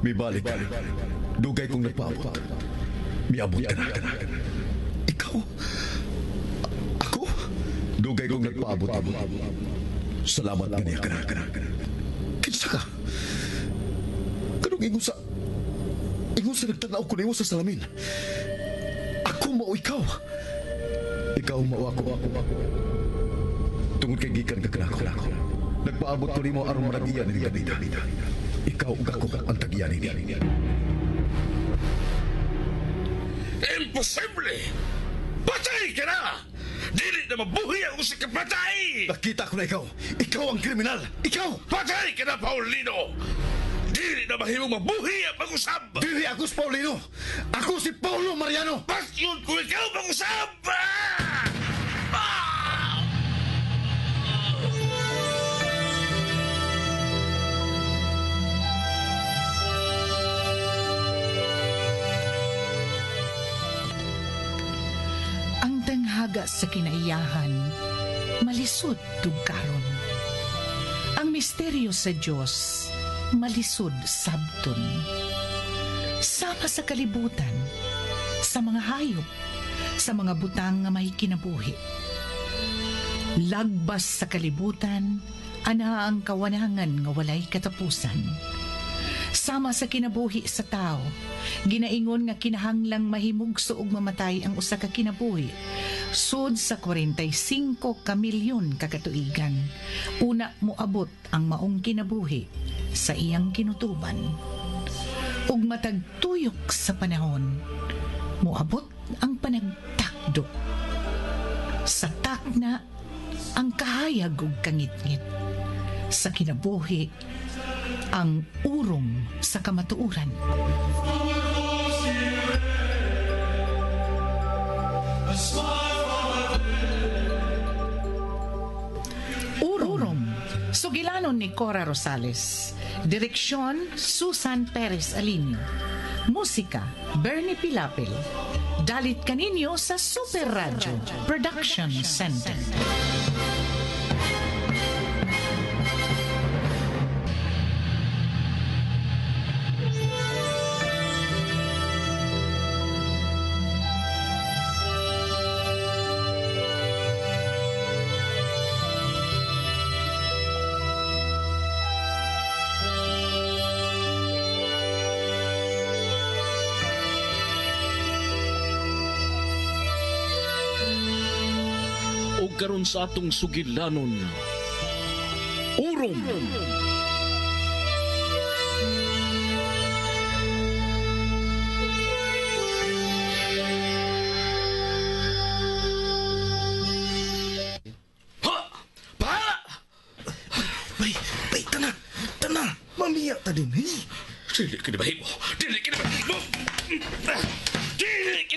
May balik ka. Dugay kong nagpaabot. May abot ka na. Ikaw? Ako? Dugay kong nagpaabot. Salamat nga niya ka na. Kinsa ka? Kanong ingon sa nagtanaw ko na sa salamin. Ako mao ikaw. Ikaw mao ako. Tungod kay gikan ka kanako. Nagpaabot ko nimo aron maragiyan ni Gabida. Ikaw ug ako ang tagyan ni. Imposible! Patay ka na! Dili na mabuhi ang usik ka patay! Nakita ko na ikaw. Ikaw ang kriminal. Ikaw! Patay ka na, Paulino! Dili na mahimong mabuhi ang pag-usab! Dili ako si Paulino. Ako si Paulo Mariano. Pasyon ko ikaw pag-usab! Ang tanghaga sa kinaiyahan, malisod tugkaron. Ang misteryo sa Diyos, malisod sabton. Sama sa kalibutan, sa mga hayop, sa mga butang nga may kinabuhi. Lagbas sa kalibutan, ana ang kawanangan nga walay katapusan. Sama sa kinabuhi sa tao, ginaingon nga kinahanglang mahimugso ug mamatay ang usa ka kinabuhi. Sud sa 45 ka milyon ka katuigan, una moabot ang maong kinabuhi sa iyang kinutuban. Ug matag tuyok sa panahon, moabot ang panagtakdo. Sa takna ang kahayag ug kangitngit. Sa kinabuhi ang urong sa kamatuuran. Urong, sugilanon ni Cora Rosales. Direksyon, Susan Perez Alinio. Musika, Bernie Pilapil. Dalit kaninyo sa Super Radio Production Center. O karon sa atong sugilanon, urong. Bay, tana, mamiyak ta din, Dili ka ni mahimo! Dili ka ni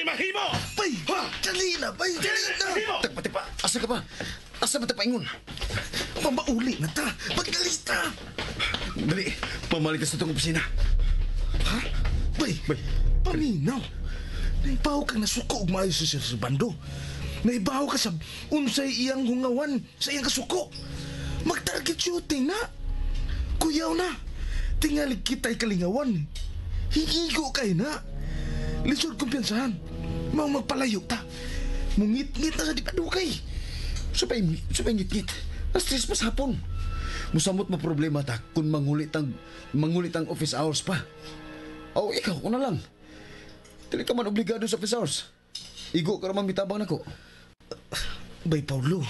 mahimo! Bay! Dali na, bay! Dali na! Tagpatipa! Asa ka ba? Asa ba tapaingon? Pambauli na ta! Pagdalis ta! Dali! Pamalik ka sa itong opisina. Ha? Bay! Paminaw! Naibaw ka na suko ug maayo sa bando. Naibaw ka sa unsay iyang hungawan sa iyang kasuko. Mag-target shooting na! Kuyaw na! Tingali kita'y kalingawan. Higigo kay na. Lisod kumpiyansahan. Mau magpalayo ta. Mungit-ngit na sa di padukay. Supay ngit-ngit. Na-stress pa sa hapon. Musamot mo problema ta kung mangulit ang office hours pa. O ikaw, una lang. Dili ka man obligado sa office hours. Igo ka naman mitabang nako. Bay Paulo,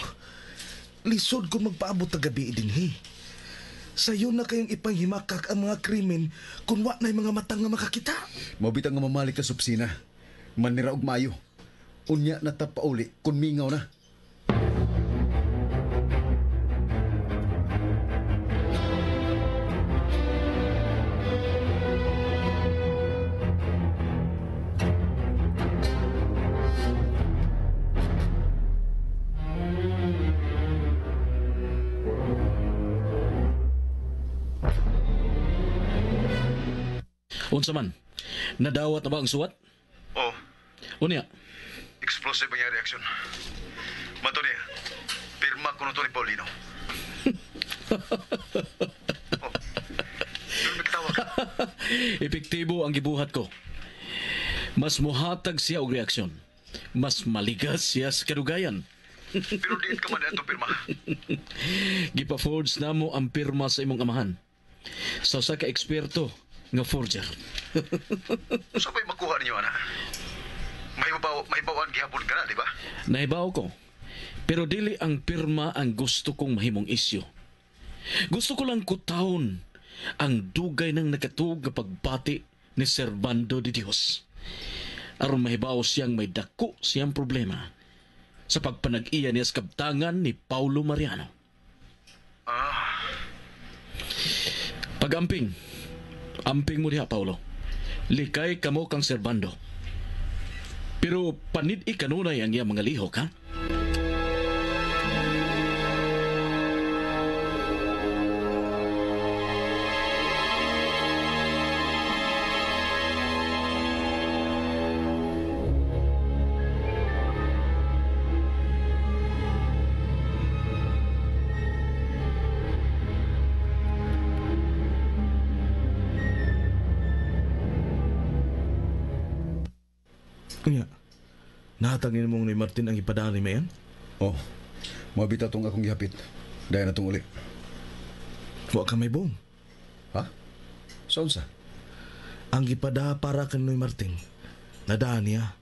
lisod ko magpaabot na gabi din Sayo na kayong ipanghimakak ang mga krimen kung wa na'y mga matang nga makakita. Mabitang nga mamalik ka sa opisina. Manira og mayo. Unya na tapauli kung mingaw na. Unsa man? Nadawat na ba ang suwat? Oh, Unya, explosive ang reaksyon. Mato niya, pirma ko nito ni Paulino. Oh, doon nagtawa ka. Epektibo ang gibuhat ko. Mas muhatag siya og reaksyon. Mas maligas siya sa kadugayan. Pero diin ka man ito pirma. Gipa-forge na mo ang pirma sa imong amahan. Sa usa ka eksperto nga forger. Sa pa'y makuha ninyo, ana? May bawaan gihapon ka na, di ba? Nahibaw ko. Pero dili ang pirma ang gusto kong mahimong isyu. Gusto ko lang kutahon ang dugay ng nakatug nga pagbati ni Servando de Dios. Aron mahibaw siyang may dako siyang problema sa pagpanag-iya niya sa kabtangan ni Paulo Mariano. Pag-amping. Amping mo diha, Paulo. Likay kamo kang Servando. Pero panid ikanunay ang iya mga lihok, ha? Kunya, nahatagin mong ni Martin ang ipadaan ni Mayan? Oh, mabita tong akong gihapit. Dahil na tong uli. Wa ka may buong. Ha? Saan sa? Ang ipada para kan ni Martin, nadaan niya.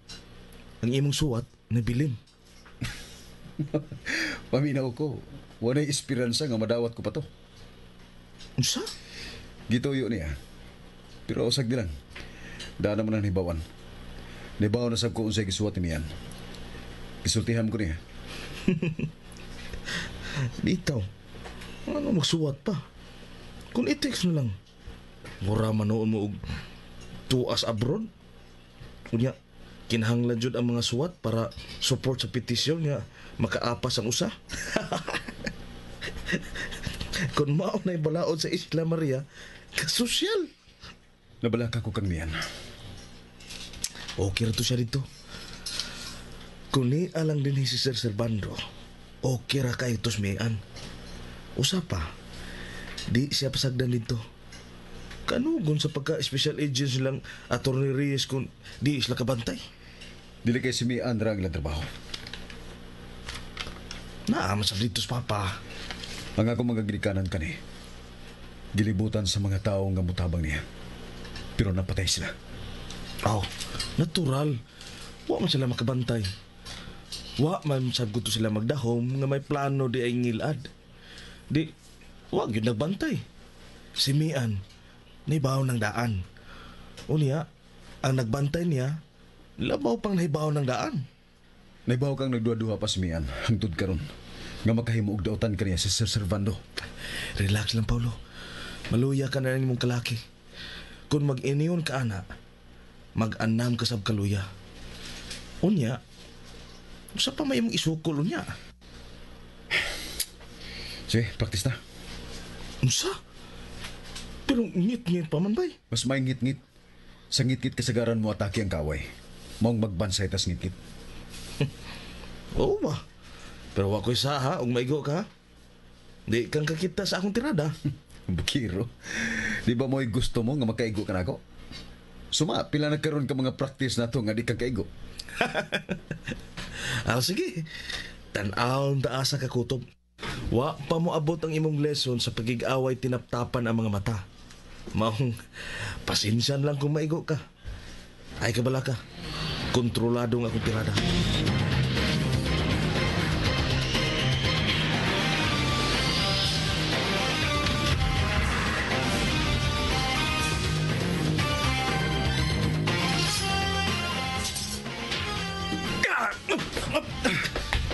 Ang imong suwat, nabilin. Paminaw ko. Wala'y esperansa nga madawat ko pa to. Unsa? Gituyo niya. Pero usag di lang. Daan naman ang hibawan. Nibaw na sab ko unsay gisuwat niyan. Gisultihan ko niya. Bitaw. Ano magsuwat pa? Kung i-text na lang. Mura manoon mo og tuas abroad. Kunya, kinahanglan jud ang mga suwat para support sa petisyon nga makaapas ang usa. Kung mao na balaod sa Isla Maria, kasosyal. Nabalaka ko kang niyan. Okay ra to siya dito. Kung ni alang din si Sir Servando, okay ra kayo tos mian. Usa pa, di siya pasagdan dito. Kanugon sa pagka-special agents lang Attorney Reyes kung di sila kabantay. Dili kay si Mian ra ang ilang trabaho. Naaman sa dito sa papa. Ang ako mga ginikanan kani. Gilibutan sa mga tao nga mutabang niya. Pero napatay sila. Oh, natural. Wa man sila makabantay. Wa man sabgo to sila magdahom nga may plano di ay ngilad. Di, wag yun nagbantay. Si Mian, naibaw ng daan. Unya, ang nagbantay niya, labaw pang naibaw ng daan. Naibaw kang nagduha-duha pa si Mian hangtod karon nga makahimo og daotan kaniya si Sir Servando. Relax lang, Paulo. Maluya ka na rin mong kalaki. Kung mag-iniyon ka, ana, mag-anam ka sab kaluya. Unya, sa pa may mong isukol unya. Sige, practice na. Unsa? Pero ngit-ngit pa man bay. Mas may ngit-ngit. Sa ngit-ngit kasagaran mo atake ang kaway. Maong magbansay tas ngit-ngit. Oo ba? Pero wa ko'y saha, ug maigo ka. Di kang kakita sa akong tirada. Bukiro. Di ba mo'y gusto mo nga makaigo ka na ako? Suma, pila na karon ka mga practice na to nga di kang kaigo. Sige. Tan-aw taasa ka kutob. Wa pa mo abot ang imong lesson sa pagig-away tinaptapan ang mga mata. Maong pasensyan lang kung maigo ka. Ay kabala ka. Kontrolado ang akong tirada.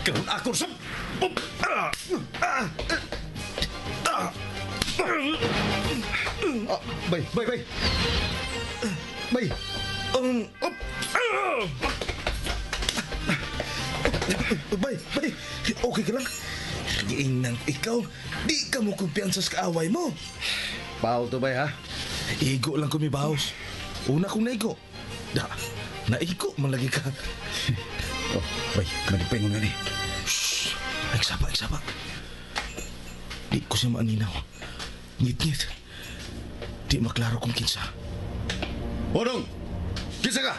Karon ako sa... Bay, bay, bay! Bay! Bay, okay ka lang? Giingnan ikaw, di ka mo kumpiyansa sa kaaway mo. Pao to bay ha? Igo lang kumibahos. Una kong naigo. Naigo man lagi ka. Oh, bay, manipengon nga ni. Shhh! Nagsaba. Di ko siya maaninaw. Ngit-ngit. Di maklaro kung kinsa. Odong! Kisa ka!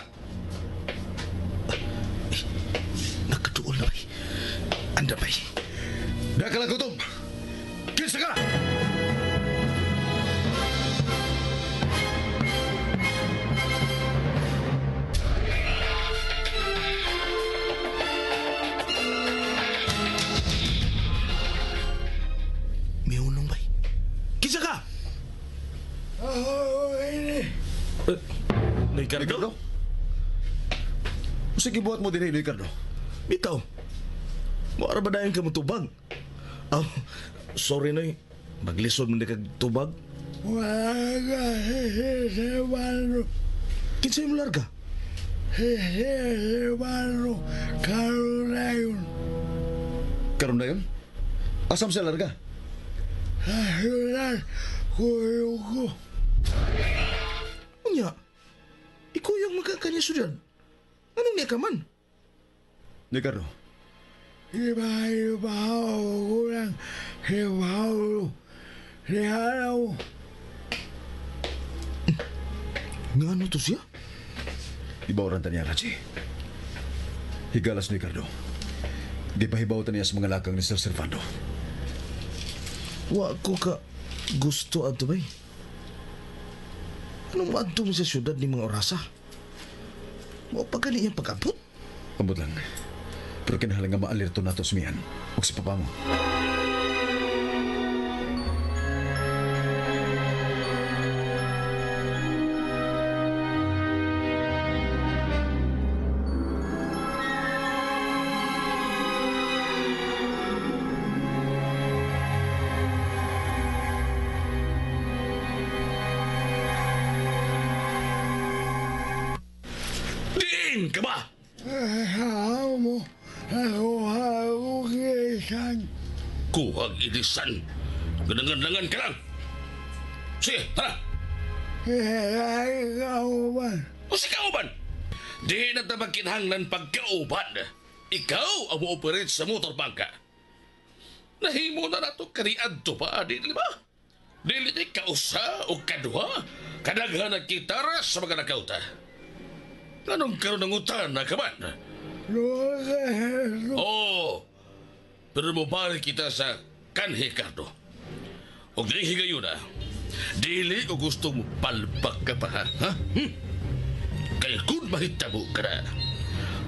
Nakatuol na bay. Anda bay. Dahil ka lang gutom! Kisa ka! May unong bay. Kisa ka! Ricardo? Ricardo? Sige, buhat mo din Ricardo. Bitaw. Maara ba dayon ka mo tubag? Oh, sorry noy. Maglisod mo na kag tubag. Kinsay mo larga? Karon na yun? Asam siya larga? Unya, ikaw yung magkakanya sudan. Anong niya ka man? Ricardo, Nga ano to siya? ibawaran ta niya, Raji. Higalas ni Ricardo. Di pa hibaw ta niya sa mga lakang ni Sir Servando. Wa ko ka gusto ato bay. Anong maadto mo sa syudad ni mga orasa? Mo pa gani yung pag-abot? Ambot lang. Pero kinahanglan nga maalirto nato sumihan. O si papa mo. Diin ka ba? Kuhag ilisan. Ganangan-langan ka lang. Sige, tara. O si kauban? Di na tabang kinahanglan pagkauban. Ikaw ang mo-operate sa motorbangka. Nahimo na nato kaniad to pa, di ba? Dili ni kausa o kadwa, kadaghan ang kitara sa mga nakauta. Anong karoon ng utan na kaman? Oo. Pero mo balik kita sa kanhi, Ricardo. O dili higayon na. Dili o gusto mo palpak ka pa, ha? Kaya kung mahitabo ka na,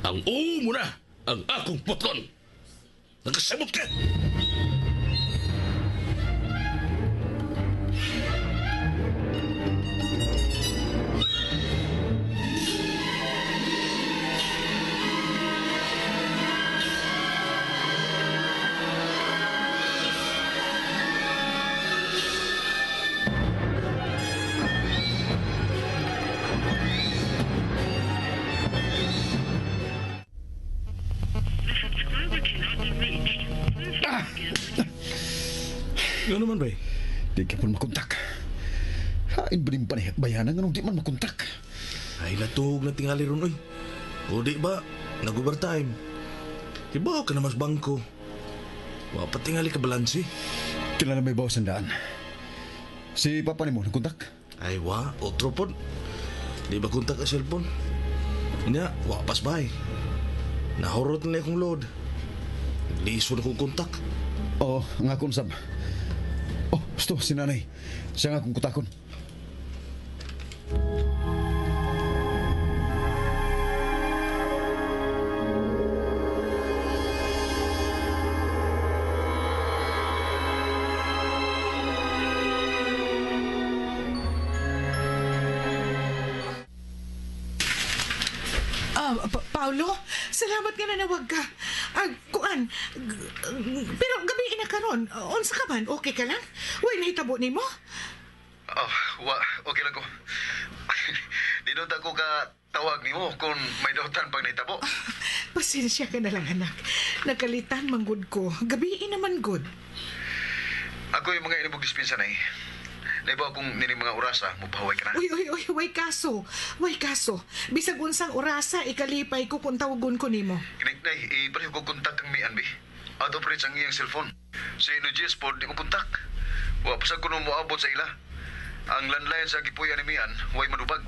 ang oo mo na ang akong putlon. Nagkasamot ka! Nga naman bay. Di ka pa makontak. Hain ba rin bayanan nga nung di man makontak? Ay natug na tingali ron oy. O di ba? Nag-overtime. Ibaw ka na mas bangko. Wa pa tingali ka balansi. Kilala may bawas ang daan. Si papa ni mo nagkontak? Ay wa, otro pod. Di ba kontak ka cellphone? Nya, wa pas bay. Nahurot na akong load. Nagliso na akong kontak. Oo, nga akong sab. Oh, gusto, si nanay. Siya nga akong kutakon. Paulo, salamat nga na nawag ka. Kuan, pero gabi na karon. Unsa ka man? Okay ka lang? Way nahitabo nimo? Oh, okay lang ko. Di doon ako ka tawag ni mo kung may dautan pag naitabo. Pasensya ka na lang, anak. Nagkalitan manggod ko. Gabi naman good. Ako yung mga inibog dispensa na eh. Naibaw kung nini mga orasa, mupahaway ka na. Uy, way kaso. Way kaso. Bisag unsang orasa, ikalipay ko kung tawagon ko nimo. Nay, pareho ko kontak ang mian, bi. Out of reach ang iyang cellphone. Sa Inugis po, di ko kontak. Wa pasag ko nung moabot sa ila. Ang landline sa gipuya ni mian, way madubag.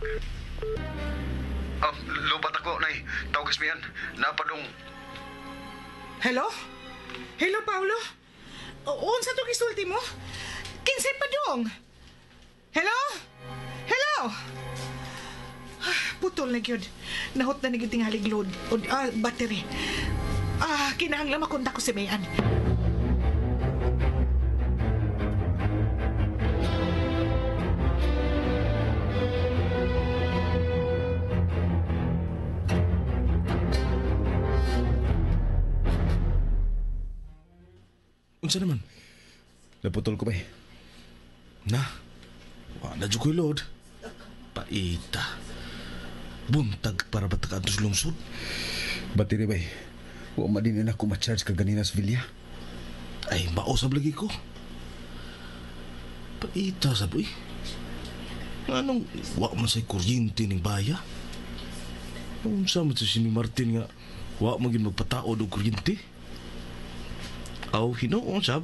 Lubat ako, nay. Tawag ismiyan. Napadong. Hello? Hello, Paulo? Unsa to gisulti mo? Kinsay pa dong? Hello? Hello? Putol na gyud. Nahot na naging tingalig load. Battery. Kinahanglan makontak ko si Mayan. Unsa naman? Naputol ko ba eh. Na, wala dyan ko'y load. Paita. Buntag para batakaan to sa lungsod. Battery ba eh. Huwag madinin ako ma-charge ka ganina sa Villa. Ay, mausap lagi ko. Paita, saboy. Anong wak man sa'y kuryente ng baya? Unsa man sa si Martin nga wak maging magpataod o kuryente? Aw, hinoon sab.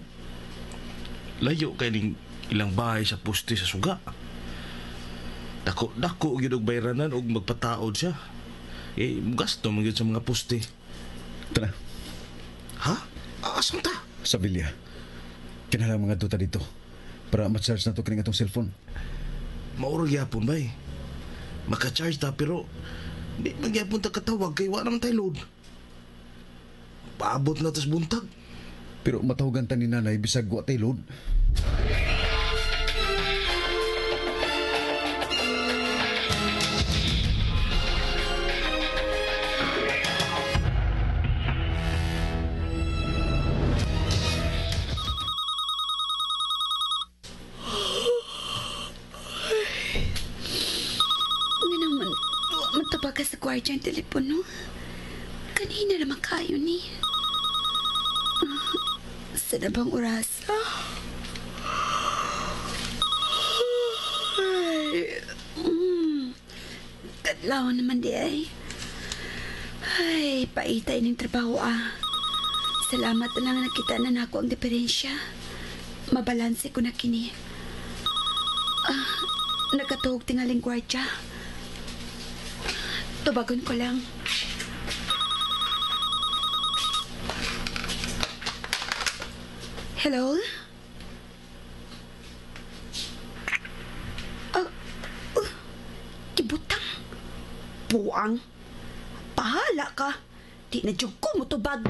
Layo kay ning ilang bahay sa poste sa suga. Dako gyud og bayranan og magpataod siya. Gasto man gyud sa mga poste. Tara, Ha? Asan ta? sa Villa. Kinahanglan mga duta dito para ma-charge na to kining atong cellphone. Mauro gyapon bay. Maka-charge ta pero di magyapon ta katawag kay wa naman tay load. Paabot na tas buntag. Pero matawagan ta ni nanay bisag wa tay load. Nga naman, mataba ka sa kwardiya ang telepono. Kanina naman kayo ni. Sa na bang oras? Kadlaw naman di ay. Ay, paitay ng trabaho ah. Salamat na lang nakita na nako ang diferensya. Mabalanse ko na kini. Nakatuhog tingaling kwardiya. Tubagon ko lang. Hello? Kibutang. Buang. Pahala ka. Di na dyan ko mo tubag.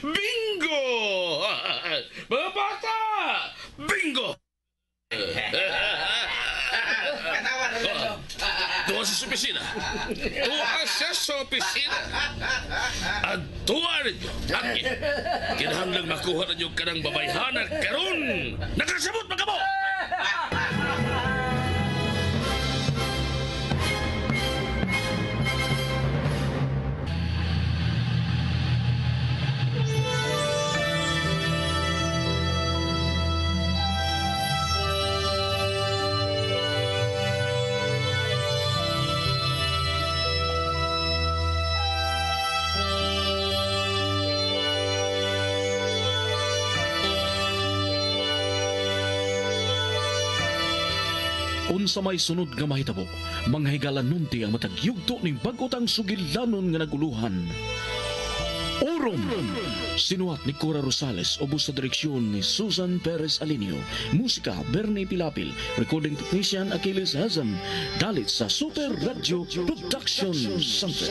Bingo! Mga bata! Bingo! Tuwa sa opisina. Tuwa sa opisina. At tuwa rin nyo. Akin. Kinahanglang makuha na nyo ka ng babayhanan karon. Nakasabot mga mo! Unsa may sunod nga mahitabo, manghigalan nunti ang matagyugto ning bag-otang sugilanon nga naguluhan. Orom! Sinuwat ni Cora Rosales, ubos sa direksyon ni Susan Perez Alinio. Musika, Bernie Pilapil. Recording technician, Achilles Hazam. Dalit sa Super Radio Production Center.